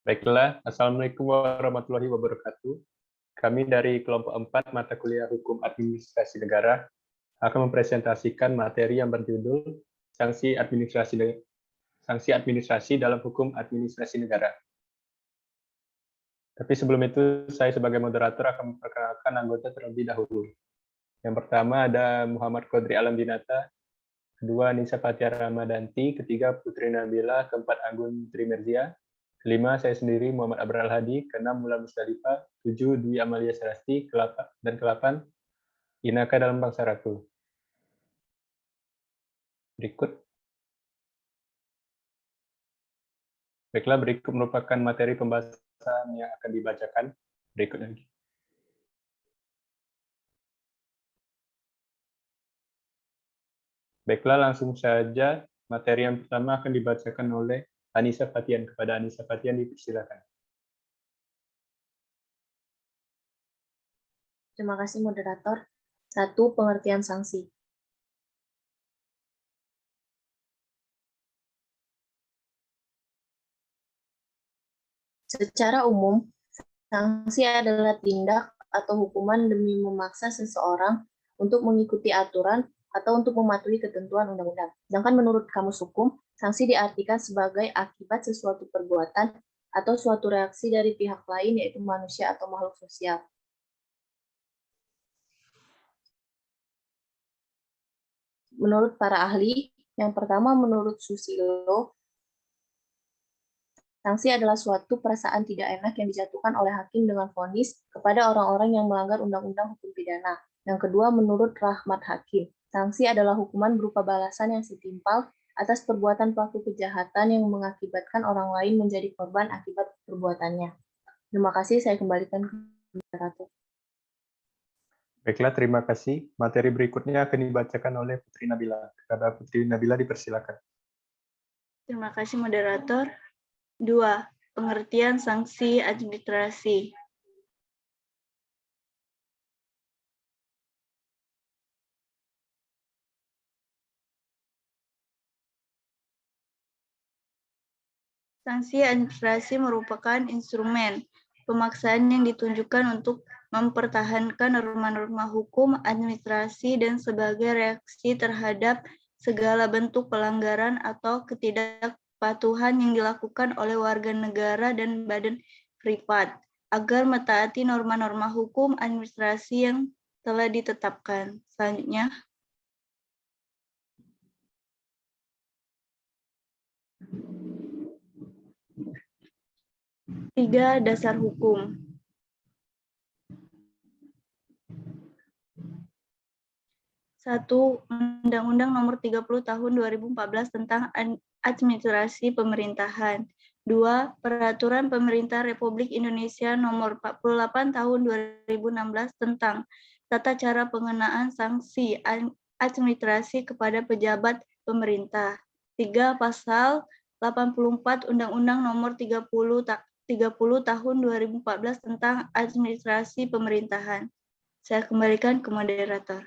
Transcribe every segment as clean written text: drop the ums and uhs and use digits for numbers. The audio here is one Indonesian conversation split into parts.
Baiklah, Assalamualaikum warahmatullahi wabarakatuh. Kami dari kelompok 4 mata kuliah Hukum Administrasi Negara akan mempresentasikan materi yang berjudul Sanksi Administrasi dalam Hukum Administrasi Negara. Tapi sebelum itu, saya sebagai moderator akan memperkenalkan anggota terlebih dahulu. Yang pertama ada Muhammad Qadri Alamdinata, kedua Nisa Fathia Ramadanti, ketiga Putri Nabila, keempat Anggun Trimerzia, kelima saya sendiri Muhammad Abrar Hadi, keenam Mulan Musdalifah, tujuh Dwi Amalia Sarasti, dan ke-8 Inaka dalam Bangsa Ratu. Berikut. Baiklah, berikut merupakan materi pembahasan yang akan dibacakan. Berikut lagi. Baiklah, langsung saja materi yang pertama akan dibacakan oleh Anissa Fatian. Kepada Anissa Fatian dipersilakan. Terima kasih moderator. 1. Pengertian sanksi. Secara umum, sanksi adalah tindak atau hukuman demi memaksa seseorang untuk mengikuti aturan atau untuk mematuhi ketentuan undang-undang. Sedangkan menurut Kamus Hukum, sanksi diartikan sebagai akibat sesuatu perbuatan atau suatu reaksi dari pihak lain, yaitu manusia atau makhluk sosial. Menurut para ahli, yang pertama menurut Susilo, sanksi adalah suatu perasaan tidak enak yang dijatuhkan oleh hakim dengan vonis kepada orang-orang yang melanggar undang-undang hukum pidana. Yang kedua, menurut Rahmat Hakim, sanksi adalah hukuman berupa balasan yang setimpal atas perbuatan pelaku kejahatan yang mengakibatkan orang lain menjadi korban akibat perbuatannya. Terima kasih, saya kembalikan ke moderator. Baiklah, terima kasih. Materi berikutnya akan dibacakan oleh Putri Nabila. Kepada Putri Nabila dipersilakan. Terima kasih moderator. 2. Pengertian sanksi administrasi. Sanksi administrasi merupakan instrumen pemaksaan yang ditunjukkan untuk mempertahankan norma-norma hukum administrasi dan sebagai reaksi terhadap segala bentuk pelanggaran atau ketidakpatuhan yang dilakukan oleh warga negara dan badan privat agar mentaati norma-norma hukum administrasi yang telah ditetapkan. Selanjutnya, tiga, dasar hukum. 1. Undang-Undang Nomor 30 Tahun 2014 tentang Administrasi Pemerintahan. 2. Peraturan Pemerintah Republik Indonesia Nomor 48 Tahun 2016 tentang tata cara pengenaan sanksi administrasi kepada pejabat pemerintah. 3. Pasal 84 Undang-Undang Nomor 30 Tahun 2014 tentang Administrasi Pemerintahan. Saya kembalikan ke moderator.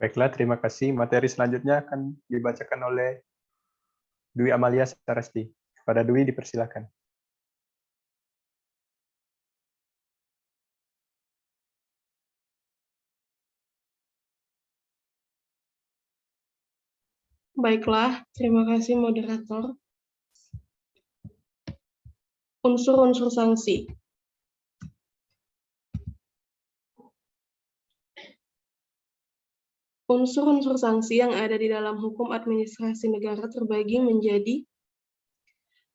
Baiklah, terima kasih. Materi selanjutnya akan dibacakan oleh Dwi Amalia Sarasti. Kepada Dwi dipersilakan. Baiklah, terima kasih moderator. Unsur-unsur sanksi. Unsur-unsur sanksi yang ada di dalam hukum administrasi negara terbagi menjadi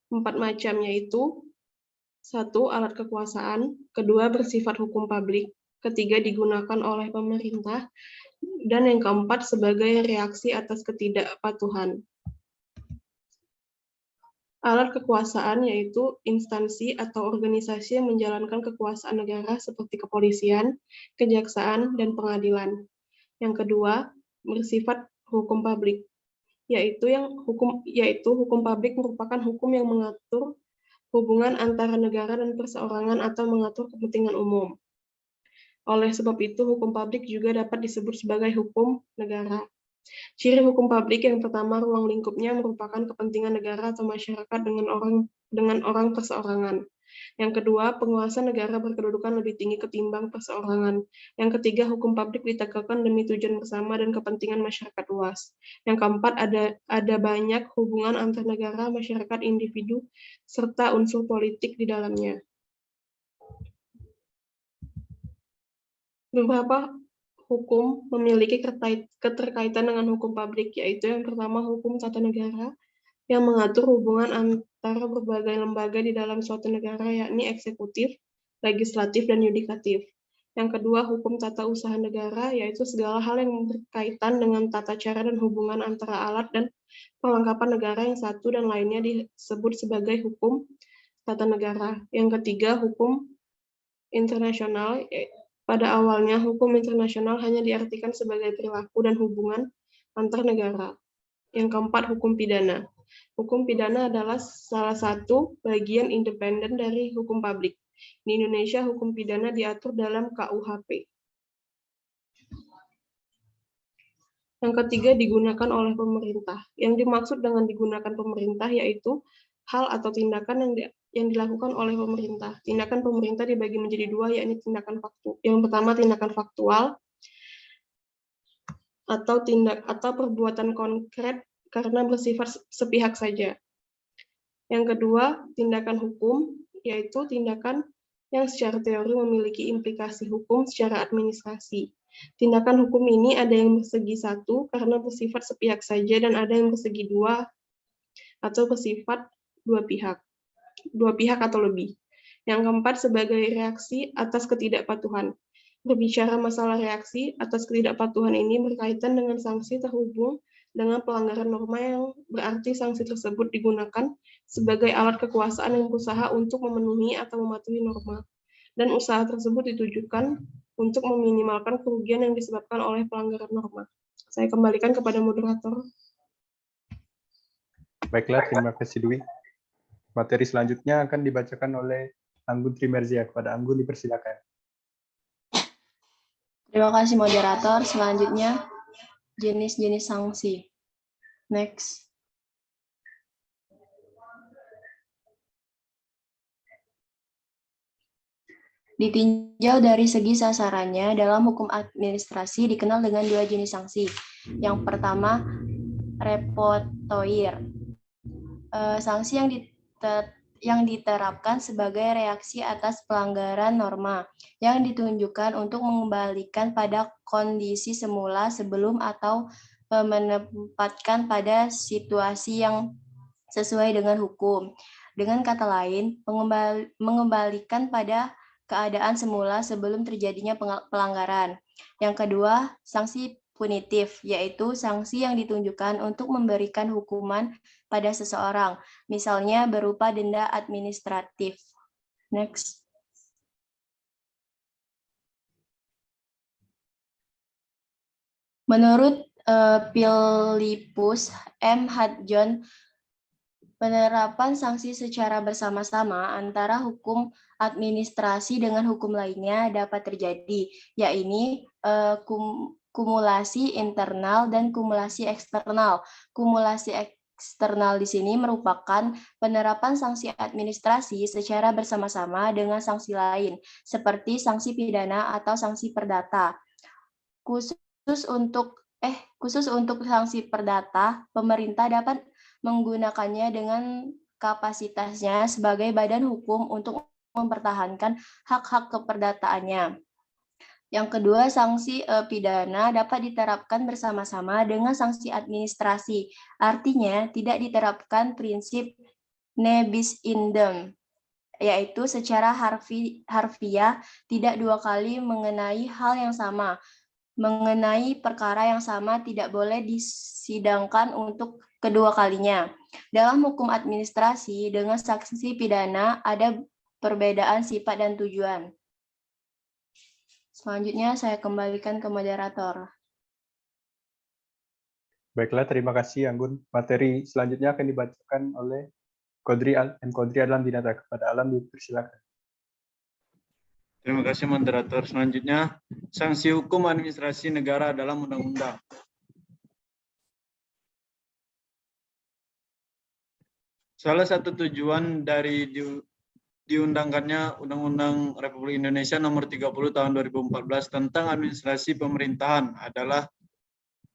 4 macam, yaitu 1. Alat kekuasaan, 2. Bersifat hukum publik, 3. Digunakan oleh pemerintah, dan yang keempat sebagai reaksi atas ketidakpatuhan. Alat kekuasaan yaitu instansi atau organisasi yang menjalankan kekuasaan negara seperti kepolisian, kejaksaan, dan pengadilan. Yang kedua, bersifat hukum publik, yaitu hukum publik merupakan hukum yang mengatur hubungan antara negara dan perseorangan atau mengatur kepentingan umum. Oleh sebab itu, hukum publik juga dapat disebut sebagai hukum negara. Ciri hukum publik yang pertama, ruang lingkupnya merupakan kepentingan negara atau masyarakat dengan orang dengan orang perseorangan. Yang kedua, penguasa negara berkedudukan lebih tinggi ketimbang perseorangan. Yang ketiga, hukum publik ditegakkan demi tujuan bersama dan kepentingan masyarakat luas. Yang keempat, ada banyak hubungan antar negara, masyarakat, individu, serta unsur politik di dalamnya. Beberapa hukum memiliki keterkaitan dengan hukum publik, yaitu yang pertama hukum tata negara, yang mengatur hubungan antara berbagai lembaga di dalam suatu negara, yakni eksekutif, legislatif, dan yudikatif. Yang kedua, hukum tata usaha negara, yaitu segala hal yang berkaitan dengan tata cara dan hubungan antara alat dan perlengkapan negara yang satu dan lainnya disebut sebagai hukum tata negara. Yang ketiga, hukum internasional. Pada awalnya, hukum internasional hanya diartikan sebagai perilaku dan hubungan antar negara. Yang keempat, hukum pidana. Hukum pidana adalah salah satu bagian independen dari hukum publik. Di Indonesia, hukum pidana diatur dalam KUHP. Yang ketiga, digunakan oleh pemerintah. Yang dimaksud dengan digunakan pemerintah yaitu hal atau tindakan yang dilakukan oleh pemerintah. Tindakan pemerintah dibagi menjadi dua, yakni tindakan faktual. Yang pertama, tindakan faktual atau perbuatan konkret karena bersifat sepihak saja. Yang kedua, tindakan hukum, yaitu tindakan yang secara teori memiliki implikasi hukum secara administrasi. Tindakan hukum ini ada yang bersegi satu karena bersifat sepihak saja, dan ada yang bersegi dua atau bersifat dua pihak atau lebih. Yang keempat, sebagai reaksi atas ketidakpatuhan. Berbicara masalah reaksi atas ketidakpatuhan ini berkaitan dengan sanksi terhubung dengan pelanggaran norma, yang berarti sanksi tersebut digunakan sebagai alat kekuasaan yang berusaha untuk memenuhi atau mematuhi norma, dan usaha tersebut ditujukan untuk meminimalkan kerugian yang disebabkan oleh pelanggaran norma. Saya kembalikan kepada moderator. Baiklah, terima kasih Dwi. Materi selanjutnya akan dibacakan oleh Anggun Trimerzia. Kepada Anggun dipersilakan. Terima kasih moderator. Selanjutnya jenis-jenis sanksi. Next. Ditinjau dari segi sasarannya, dalam hukum administrasi dikenal dengan dua jenis sanksi. Yang pertama, repotoire. Sanksi yang diterapkan sebagai reaksi atas pelanggaran norma yang ditunjukkan untuk mengembalikan pada kondisi semula sebelum atau menempatkan pada situasi yang sesuai dengan hukum. Dengan kata lain, mengembalikan pada keadaan semula sebelum terjadinya pelanggaran. Yang kedua, sanksi punitif, yaitu sanksi yang ditunjukkan untuk memberikan hukuman pada seseorang, misalnya berupa denda administratif. Next. Menurut Philippus M. Hadjon, penerapan sanksi secara bersama-sama antara hukum administrasi dengan hukum lainnya dapat terjadi, yaitu kumulasi internal dan kumulasi eksternal. Kumulasi eksternal di sini merupakan penerapan sanksi administrasi secara bersama-sama dengan sanksi lain, seperti sanksi pidana atau sanksi perdata. Khusus untuk sanksi perdata, pemerintah dapat menggunakannya dengan kapasitasnya sebagai badan hukum untuk mempertahankan hak-hak keperdataannya. Yang kedua, sanksi pidana dapat diterapkan bersama-sama dengan sanksi administrasi. Artinya, tidak diterapkan prinsip ne bis in idem, yaitu secara harfiah tidak dua kali mengenai hal yang sama. Mengenai perkara yang sama tidak boleh disidangkan untuk kedua kalinya. Dalam hukum administrasi dengan sanksi pidana ada perbedaan sifat dan tujuan. Selanjutnya saya kembalikan ke moderator. Baiklah, terima kasih Anggun. Materi selanjutnya akan dibacakan oleh Kodri Alam Dinata. Kepada Alam dipersilakan. Terima kasih moderator. Selanjutnya, sanksi hukum administrasi negara dalam undang-undang. Salah satu tujuan dari diundangkannya Undang-Undang Republik Indonesia Nomor 30 Tahun 2014 tentang administrasi pemerintahan adalah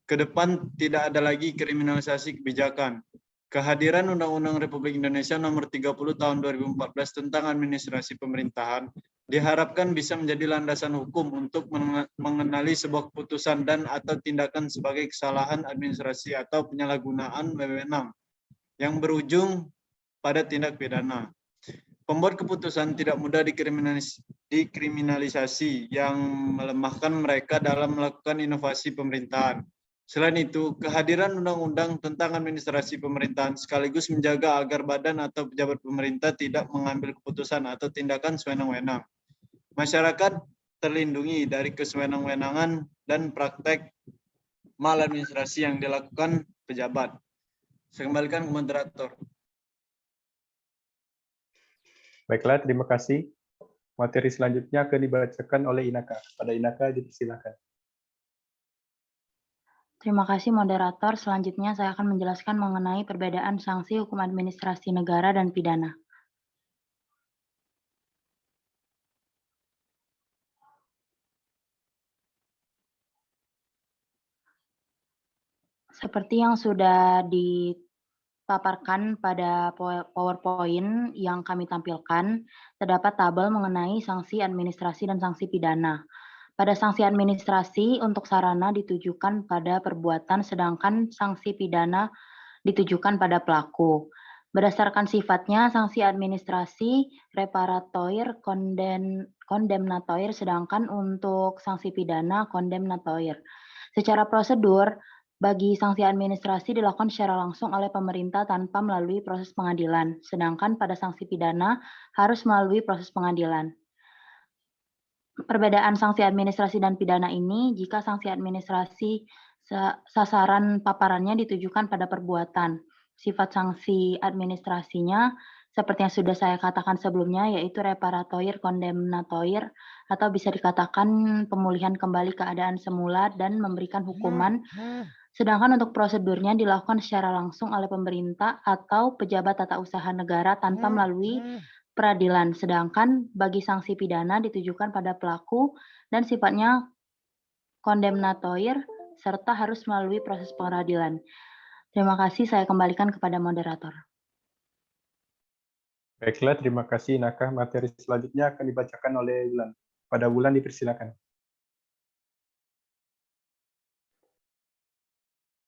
ke depan tidak ada lagi kriminalisasi kebijakan. Kehadiran Undang-Undang Republik Indonesia Nomor 30 Tahun 2014 tentang administrasi pemerintahan diharapkan bisa menjadi landasan hukum untuk mengenali sebuah keputusan dan atau tindakan sebagai kesalahan administrasi atau penyalahgunaan wewenang yang berujung pada tindak pidana. Pembuat keputusan tidak mudah dikriminalisasi yang melemahkan mereka dalam melakukan inovasi pemerintahan. Selain itu, kehadiran undang-undang tentang administrasi pemerintahan sekaligus menjaga agar badan atau pejabat pemerintah tidak mengambil keputusan atau tindakan sewenang-wenang. Masyarakat terlindungi dari kesewenang-wenangan dan praktek maladministrasi yang dilakukan pejabat. Saya kembalikan ke moderator. Baiklah, terima kasih. Materi selanjutnya akan dibacakan oleh Inaka. Pada Inaka dipersilakan. Terima kasih moderator. Selanjutnya saya akan menjelaskan mengenai perbedaan sanksi hukum administrasi negara dan pidana. Seperti yang sudah dipaparkan pada PowerPoint yang kami tampilkan, terdapat tabel mengenai sanksi administrasi dan sanksi pidana. Pada sanksi administrasi untuk sarana ditujukan pada perbuatan, sedangkan sanksi pidana ditujukan pada pelaku. Berdasarkan sifatnya, sanksi administrasi reparatoir kondemnatoir, sedangkan untuk sanksi pidana kondemnatoir. Secara prosedur, bagi sanksi administrasi dilakukan secara langsung oleh pemerintah tanpa melalui proses pengadilan, sedangkan pada sanksi pidana harus melalui proses pengadilan. Perbedaan sanksi administrasi dan pidana ini, jika sanksi administrasi sasaran paparannya ditujukan pada perbuatan. Sifat sanksi administrasinya, seperti yang sudah saya katakan sebelumnya, yaitu reparatoir kondemnatoir, atau bisa dikatakan pemulihan kembali keadaan semula dan memberikan hukuman. Sedangkan untuk prosedurnya dilakukan secara langsung oleh pemerintah atau pejabat tata usaha negara tanpa melalui peradilan, sedangkan bagi sanksi pidana ditujukan pada pelaku dan sifatnya kondemnatoir serta harus melalui proses peradilan. Terima kasih, saya kembalikan kepada moderator. Baiklah, terima kasih Naka. Materi selanjutnya akan dibacakan oleh Wulan. Pada Wulan dipersilakan.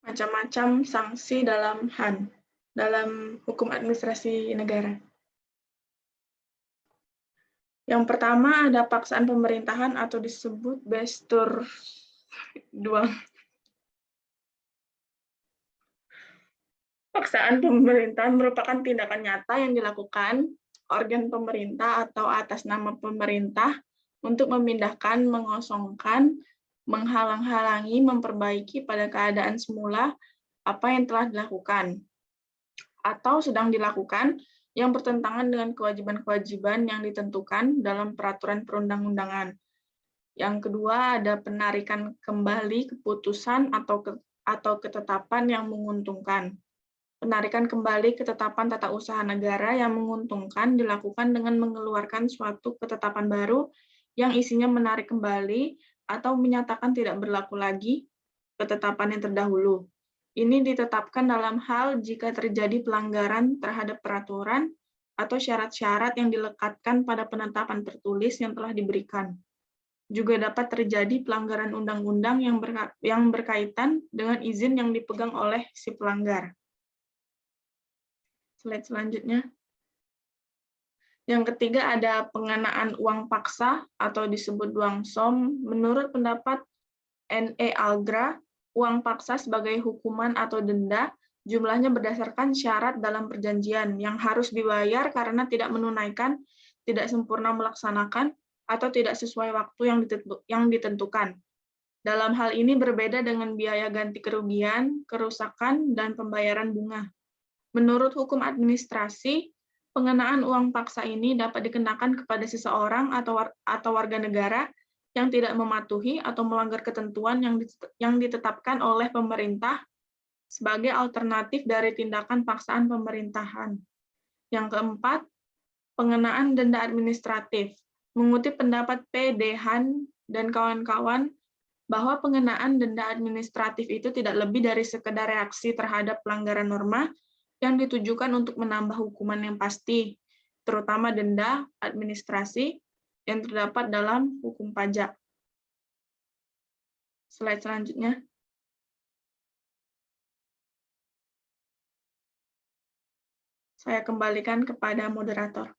Macam-macam sanksi dalam HAN, dalam hukum administrasi negara. Yang pertama ada paksaan pemerintahan atau disebut bestur 2. Paksaan pemerintahan merupakan tindakan nyata yang dilakukan organ pemerintah atau atas nama pemerintah untuk memindahkan, mengosongkan, menghalang-halangi, memperbaiki pada keadaan semula apa yang telah dilakukan atau sedang dilakukan yang bertentangan dengan kewajiban-kewajiban yang ditentukan dalam peraturan perundang-undangan. Yang kedua ada penarikan kembali keputusan atau ketetapan yang menguntungkan. Penarikan kembali ketetapan tata usaha negara yang menguntungkan dilakukan dengan mengeluarkan suatu ketetapan baru yang isinya menarik kembali atau menyatakan tidak berlaku lagi ketetapan yang terdahulu. Ini ditetapkan dalam hal jika terjadi pelanggaran terhadap peraturan atau syarat-syarat yang dilekatkan pada penetapan tertulis yang telah diberikan. Juga dapat terjadi pelanggaran undang-undang yang berkaitan dengan izin yang dipegang oleh si pelanggar. Slide selanjutnya. Yang ketiga ada pengenaan uang paksa atau disebut uang som. Menurut pendapat N.E. Algra, uang paksa sebagai hukuman atau denda jumlahnya berdasarkan syarat dalam perjanjian yang harus dibayar karena tidak menunaikan, tidak sempurna melaksanakan, atau tidak sesuai waktu yang ditentukan. Dalam hal ini berbeda dengan biaya ganti kerugian, kerusakan, dan pembayaran bunga. Menurut hukum administrasi, pengenaan uang paksa ini dapat dikenakan kepada seseorang atau warga negara yang tidak mematuhi atau melanggar ketentuan yang ditetapkan oleh pemerintah sebagai alternatif dari tindakan paksaan pemerintahan. Yang keempat, pengenaan denda administratif. Mengutip pendapat P. Dehan dan kawan-kawan, bahwa pengenaan denda administratif itu tidak lebih dari sekedar reaksi terhadap pelanggaran norma yang ditujukan untuk menambah hukuman yang pasti, terutama denda administrasi yang terdapat dalam hukum pajak. Slide selanjutnya. Saya kembalikan kepada moderator.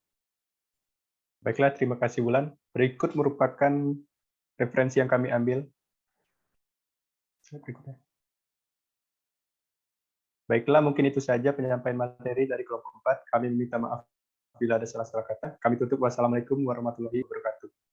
Baiklah, terima kasih Wulan. Berikut merupakan referensi yang kami ambil. Berikutnya. Baiklah, mungkin itu saja penyampaian materi dari kelompok 4. Kami meminta maaf bila ada salah-salah kata. Kami tutup. Wassalamualaikum warahmatullahi wabarakatuh.